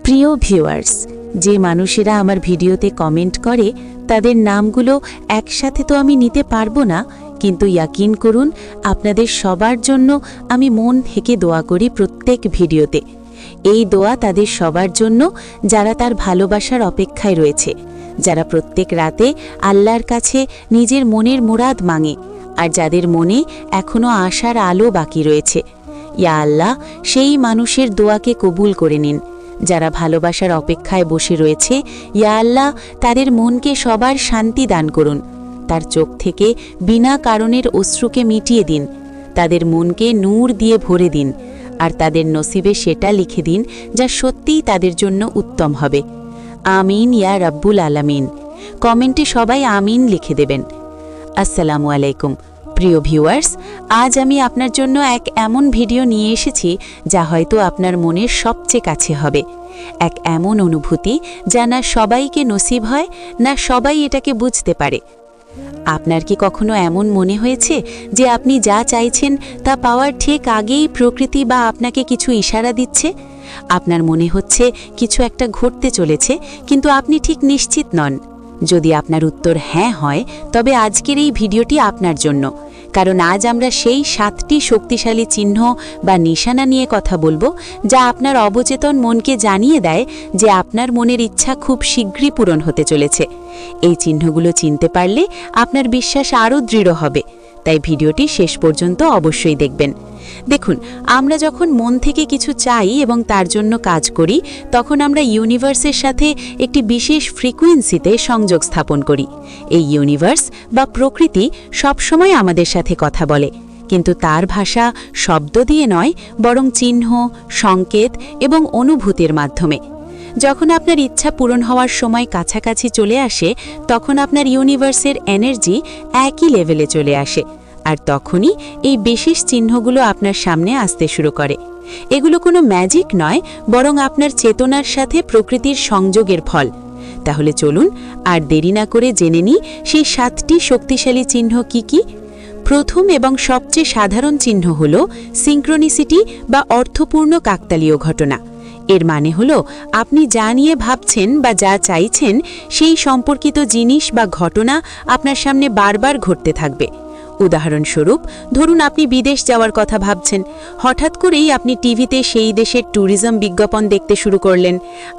প্রিয় ভিউয়ার্স, যে মানুষেরা আমার ভিডিওতে কমেন্ট করে তাদের নামগুলো একসাথে তো আমি নিতে পারবো না, কিন্তু ইয়াকিন করুন আপনাদের সবার জন্য আমি মন থেকে দোয়া করি প্রত্যেক ভিডিওতে। এই দোয়া তাদের সবার জন্য যারা তার ভালোবাসার অপেক্ষায় রয়েছে, যারা প্রত্যেক রাতে আল্লাহর কাছে নিজের মনের মুরাদ মাঙে, আর যাদের মনে এখনও আশার আলো বাকি রয়েছে। ইয়া আল্লাহ, সেই মানুষের দোয়াকে কবুল করে নিন। যারা ভালোবাসার অপেক্ষায় বসে রয়েছে, ইয়া আল্লাহ তাদের মনকে সবার শান্তি দান করুন। তার চোখ থেকে বিনা কারণের অশ্রুকে মিটিয়ে দিন, তাদের মনকে নূর দিয়ে ভরে দিন, আর তাদের নসিবে সেটা লিখে দিন যা সত্যিই তাদের জন্য উত্তম হবে। আমিন ইয়া রাব্বুল আলামিন। কমেন্টে সবাই আমিন লিখে দেবেন। আসসালামু আলাইকুম প্রিয় ভিউয়ার্স, আজ আমি আপনার জন্য এক এমন ভিডিও নিয়ে এসেছি যা হয়তো আপনার মনের সবচেয়ে কাছে হবে। এক এমন অনুভূতি যা না সবাইকে নসিব হয়, না সবাই এটাকে বুঝতে পারে। আপনার কি কখনো এমন মনে হয়েছে যে আপনি যা চাইছেন তা পাওয়ার ঠিক আগেই প্রকৃতি বা আপনাকে কিছু ইশারা দিচ্ছে? আপনার মনে হচ্ছে কিছু একটা ঘটতে চলেছে, কিন্তু আপনি ঠিক নিশ্চিত নন। যদি আপনার উত্তর হ্যাঁ হয়, তবে আজকের এই ভিডিওটি আপনার জন্য, কারণ আজ আমরা সেই 7টি শক্তিশালী চিহ্ন বা নিশানা নিয়ে কথা বলবো যা আপনার অবচেতন মনকে জানিয়ে দেয় যে আপনার মনের ইচ্ছা খুব শীঘ্রই পূরণ হতে চলেছে। এই চিহ্নগুলো চিনতে পারলে আপনার বিশ্বাস আরও দৃঢ় হবে, তাই ভিডিওটি শেষ পর্যন্ত অবশ্যই দেখবেন। দেখুন, আমরা যখন মন থেকে কিছু চাই এবং তার জন্য কাজ করি, তখন আমরা ইউনিভার্সের সাথে একটি বিশেষ ফ্রিকোয়েন্সিতে সংযোগ স্থাপন করি। এই ইউনিভার্স বা প্রকৃতি সবসময় আমাদের সাথে কথা বলে, কিন্তু তার ভাষা শব্দ দিয়ে নয়, বরং চিহ্ন, সংকেত এবং অনুভূতির মাধ্যমে। যখন আপনার ইচ্ছা পূরণ হওয়ার সময় কাছাকাছি চলে আসে, তখন আপনার ইউনিভার্সের এনার্জি একই লেভেলে চলে আসে, আর তখনই এই বিশেষ চিহ্নগুলো আপনার সামনে আসতে শুরু করে। এগুলো কোনো ম্যাজিক নয়, বরং আপনার চেতনার সাথে প্রকৃতির সংযোগের ফল। তাহলে চলুন আর দেরি না করে জেনে নিই সেই 7টি শক্তিশালী চিহ্ন কি কি। প্রথম এবং সবচেয়ে সাধারণ চিহ্ন হল সিঙ্ক্রোনিসিটি বা অর্থপূর্ণ কাকতালীয় ঘটনা। এর মানে হলো আপনি যা নিয়ে ভাবছেন বা যা চাইছেন সেই সম্পর্কিত জিনিস বা ঘটনা আপনার সামনে বারবার ঘটতে থাকবে। উদাহরণস্বরূপ, ধরুন আপনি বিদেশ যাওয়ার কথা ভাবছেন, হঠাৎ করেই আপনি টিভিতে সেই দেশের ট্যুরিজম বিজ্ঞাপন দেখতে শুরু করলেন।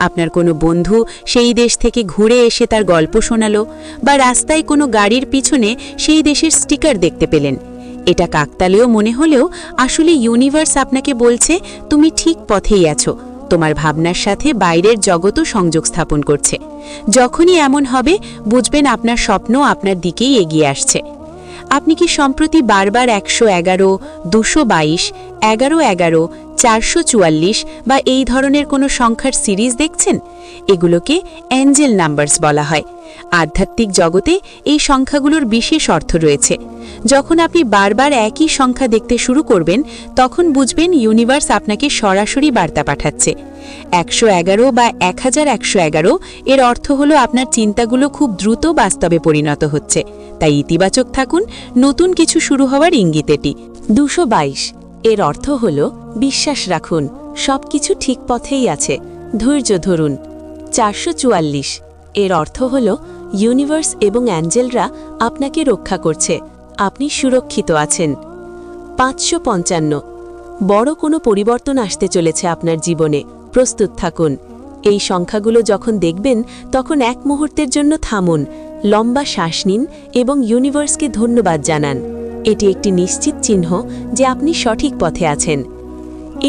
আপনার কোনো বন্ধু সেই দেশ থেকে ঘুরে এসে তার গল্প শোনালো, বা রাস্তায় কোনো গাড়ির পিছনে সেই দেশের স্টিকার দেখতে পেলেন। এটা কাকতালীয় মনে হলেও আসলে ইউনিভার্স আপনাকে বলছে তুমি ঠিক পথেই আছো, তোমার ভাবনার সাথে বাইরের জগতও সংযোগ স্থাপন করছে। যখনই এমন হবে, বুঝবেন আপনার স্বপ্ন আপনার দিকেই এগিয়ে আসছে। আপনি কি সম্প্রতি বারবার 111, 222, 1111, 444 বা এই ধরনের কোনো সংখ্যার সিরিজ দেখছেন? এগুলোকে অ্যাঞ্জেল নাম্বারস বলা হয়। আধ্যাত্মিক জগতে এই সংখ্যাগুলোর বিশেষ অর্থ রয়েছে। যখন আপনি বারবার একই সংখ্যা দেখতে শুরু করবেন, তখন বুঝবেন ইউনিভার্স আপনাকে সরাসরি বার্তা পাঠাচ্ছে। 111 বা 1111 এর অর্থ হলো আপনার চিন্তাগুলো খুব দ্রুত বাস্তবে পরিণত হচ্ছে, তাই ইতিবাচক থাকুন, নতুন কিছু শুরু হওয়ার ইঙ্গিত এটি। 222 এর অর্থ হলো বিশ্বাস রাখুন, সবকিছু ঠিক পথেই আছে, ধৈর্য ধরুন। 444 এর অর্থ হলো ইউনিভার্স এবং অ্যাঞ্জেলরা আপনাকে রক্ষা করছে, আপনি সুরক্ষিত আছেন। 555 বড় কোনো পরিবর্তন আসতে চলেছে আপনার জীবনে, প্রস্তুত থাকুন। এই সংখ্যাগুলো যখন দেখবেন, তখন এক মুহূর্তের জন্য থামুন, লম্বা শ্বাস নিন এবং ইউনিভার্সকে ধন্যবাদ জানান। এটি একটি নিশ্চিত চিহ্ন যে আপনি সঠিক পথে আছেন।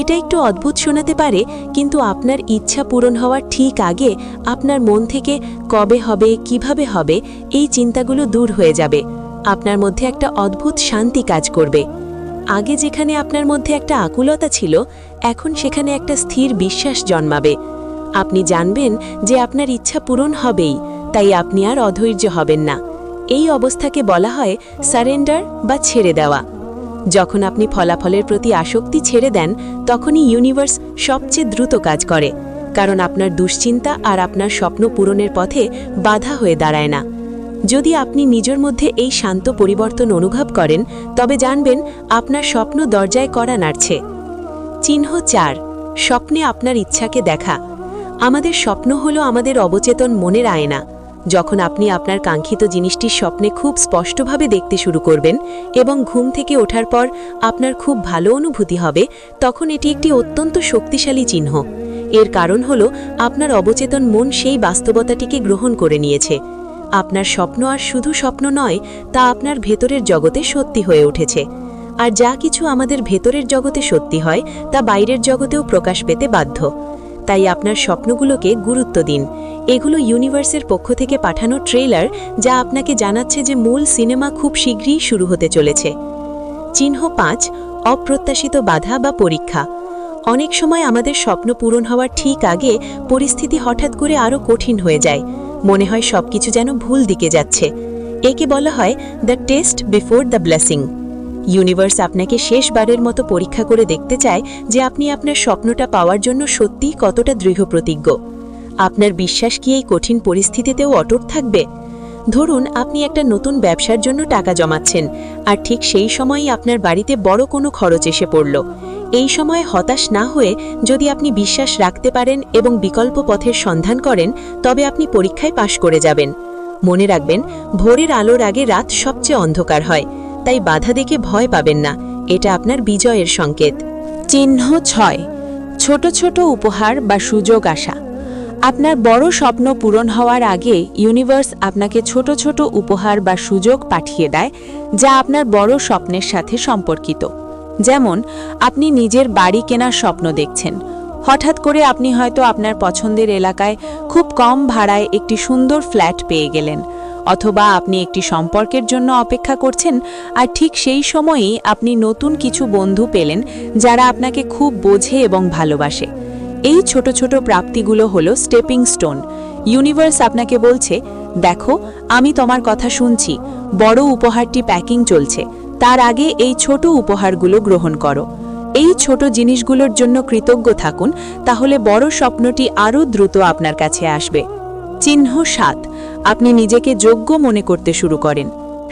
এটা একটু অদ্ভুত শোনাতে পারে, কিন্তু আপনার ইচ্ছা পূরণ হওয়ার ঠিক আগে আপনার মন থেকে কবে হবে, কিভাবে হবে এই চিন্তাগুলো দূর হয়ে যাবে। আপনার মধ্যে একটা অদ্ভুত শান্তি কাজ করবে। আগে যেখানে আপনার মধ্যে একটা আকুলতা ছিল, এখন সেখানে একটা স্থির বিশ্বাস জন্মাবে। আপনি জানবেন যে আপনার ইচ্ছা পূরণ হবেই, তাই আপনি আর অধৈর্য হবেন না। এই অবস্থাকে বলা হয় সারেন্ডার বা ছেড়ে দেওয়া। যখন আপনি ফলাফলের প্রতি আসক্তি ছেড়ে দেন, তখনই ইউনিভার্স সবচেয়ে দ্রুত কাজ করে, কারণ আপনার দুশ্চিন্তা আর আপনার স্বপ্ন পূরণের পথে বাধা হয়ে দাঁড়ায় না। যদি আপনি নিজের মধ্যে এই শান্ত পরিবর্তন অনুভব করেন, তবে জানবেন আপনার স্বপ্ন দরজায় কড়া নাড়ছে। চিহ্ন 4 স্বপ্নে আপনার ইচ্ছাকে দেখা। আমাদের স্বপ্ন হলো আমাদের অবচেতন মনের আয়না। যখন আপনি আপনার কাঙ্ক্ষিত জিনিসটির স্বপ্নে খুব স্পষ্টভাবে দেখতে শুরু করবেন এবং ঘুম থেকে ওঠার পর আপনার খুব ভালো অনুভূতি হবে, তখন এটি একটি অত্যন্ত শক্তিশালী চিহ্ন। এর কারণ হলো আপনার অবচেতন মন সেই বাস্তবতাটিকে গ্রহণ করে নিয়েছে। আপনার স্বপ্ন আর শুধু স্বপ্ন নয়, তা আপনার ভেতরের জগতে সত্যি হয়ে উঠেছে। আর যা কিছু আমাদের ভেতরের জগতে সত্যি হয় তা বাইরের জগতেও প্রকাশ পেতে বাধ্য। তাই আপনার স্বপ্নগুলোকে গুরুত্ব দিন। এগুলো ইউনিভার্সের পক্ষ থেকে পাঠানো ট্রেলার, যা আপনাকে জানাচ্ছে যে মূল সিনেমা খুব শীঘ্রই শুরু হতে চলেছে। চিহ্ন 5, অপ্রত্যাশিত বাধা বা পরীক্ষা। অনেক সময় আমাদের স্বপ্ন পূরণ হওয়ার ঠিক আগে পরিস্থিতি হঠাৎ করে আরও কঠিন হয়ে যায়। মনে হয় সবকিছু যেন ভুল দিকে যাচ্ছে। একে বলা হয় the test before the blessing. Universe আপনাকে শেষবারের মতো পরীক্ষা করে দেখতে চায় যে আপনি আপনার স্বপ্নটা পাওয়ার জন্য সত্যিই কতটা দৃঢ়প্রতিজ্ঞ। আপনার বিশ্বাস কি এই কঠিন পরিস্থিতিতেও অটুট থাকবে? ধরুন আপনি একটা নতুন ব্যবসার জন্য টাকা জমাচ্ছেন, আর ঠিক সেই সময়ই আপনার বাড়িতে বড় কোনো খরচ এসে পড়ল। এই সময় হতাশ না হয়ে যদি আপনি বিশ্বাস রাখতে পারেন এবং বিকল্প পথের সন্ধান করেন, তবে আপনি পরীক্ষায় পাশ করে যাবেন। মনে রাখবেন, ভোরের আলোর আগে রাত সবচেয়ে অন্ধকার হয়। তাই বাধা দেখে ভয় পাবেন না, এটা আপনার বিজয়ের সংকেত। চিহ্ন 6, ছোট ছোট উপহার বা সুযোগ আসা। আপনার বড় স্বপ্ন পূরণ হওয়ার আগে ইউনিভার্স আপনাকে ছোট ছোট উপহার বা সুযোগ পাঠিয়ে দেয়, যা আপনার বড় স্বপ্নের সাথে সম্পর্কিত। যেমন আপনি নিজের বাড়ি কেনার স্বপ্ন দেখছেন। হঠাৎ করে আপনি হয়তো আপনার পছন্দের এলাকায় খুব কম ভাড়ায় একটি সুন্দর ফ্ল্যাট পেয়ে গেলেন। অথবা আপনি একটি সম্পর্কের জন্য অপেক্ষা করছেন, আর ঠিক সেই সময়েই আপনি নতুন কিছু বন্ধু পেলেন যারা আপনাকে খুব বোঝে এবং ভালোবাসে। এই ছোট ছোট প্রাপ্তিগুলো হলো স্টেপিং স্টোন। ইউনিভার্স আপনাকে বলছে, দেখো আমি তোমার কথা শুনছি, বড় উপহারটি প্যাকিং চলছে, তার আগে এই ছোট উপহারগুলো গ্রহণ করো। এই ছোট জিনিসগুলোর জন্য কৃতজ্ঞ থাকুন, তাহলে বড় স্বপ্নটি আরও দ্রুত আপনার কাছে আসবে। চিহ্ন 7, আপনি নিজেকে যোগ্য মনে করতে শুরু করেন।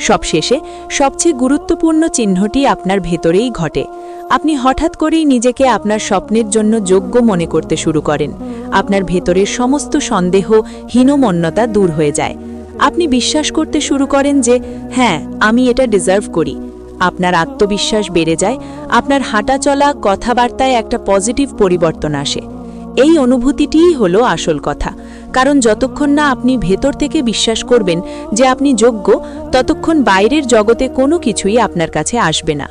সবশেষে সবচেয়ে গুরুত্বপূর্ণ চিহ্নটি আপনার ভেতরেই ঘটে। আপনি হঠাৎ করেই নিজেকে আপনার স্বপ্নের জন্য যোগ্য মনে করতে শুরু করেন। আপনার ভেতরের সমস্ত সন্দেহ, হীনমন্যতা দূর হয়ে যায়। আপনি বিশ্বাস করতে শুরু করেন যে হ্যাঁ, আমি এটা ডিজার্ভ করি। আপনার আত্মবিশ্বাস বেড়ে যায়। আপনার হাঁটা চলা, কথাবার্তায় একটা পজিটিভ পরিবর্তন আসে। এই অনুভূতিটিই হলো আসল কথা, কারণ যতক্ষণ না আপনি ভেতর থেকে বিশ্বাস করবেন যে আপনি যোগ্য, ততক্ষণ বাইরের জগতে কোনো কিছুই আপনার কাছে আসবে না।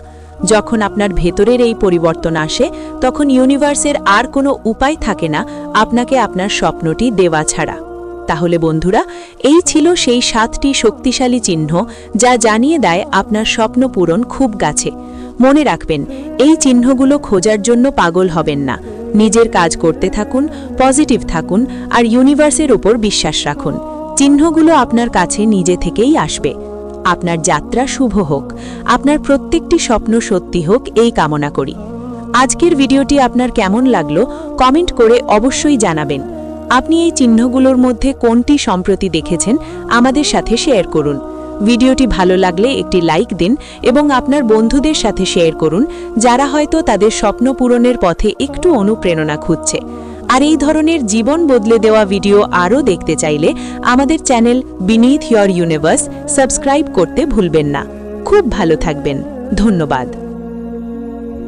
যখন আপনার ভেতরের এই পরিবর্তন আসে, তখন ইউনিভার্সের আর কোনো উপায় থাকে না আপনাকে আপনার স্বপ্নটি দেওয়া ছাড়া। তাহলে বন্ধুরা, এই ছিল সেই 7টি শক্তিশালী চিহ্ন যা জানিয়ে দেয় আপনার স্বপ্ন পূরণ খুব কাছে। মনে রাখবেন, এই চিহ্নগুলো খোঁজার জন্য পাগল হবেন না। নিজের কাজ করতে থাকুন, পজিটিভ থাকুন, আর ইউনিভার্সের উপর বিশ্বাস রাখুন। চিহ্নগুলো আপনার কাছে নিজে থেকেই আসবে। আপনার যাত্রা শুভ হোক, আপনার প্রত্যেকটি স্বপ্ন সত্যি হোক, এই কামনা করি। আজকের ভিডিওটি আপনার কেমন লাগলো কমেন্ট করে অবশ্যই জানাবেন। আপনি এই চিহ্নগুলোর মধ্যে কোনটি সম্প্রতি দেখেছেন আমাদের সাথে শেয়ার করুন। ভিডিওটি ভালো লাগলে একটি লাইক দিন এবং আপনার বন্ধুদের সাথে শেয়ার করুন, যারা হয়তো তাদের স্বপ্ন পূরণের পথে একটু অনুপ্রেরণা খুঁজছে। আর এই ধরনের জীবন বদলে দেওয়া ভিডিও আরও দেখতে চাইলে আমাদের channel beneath your universe subscribe করতে ভুলবেন না। খুব ভালো থাকবেন। ধন্যবাদ।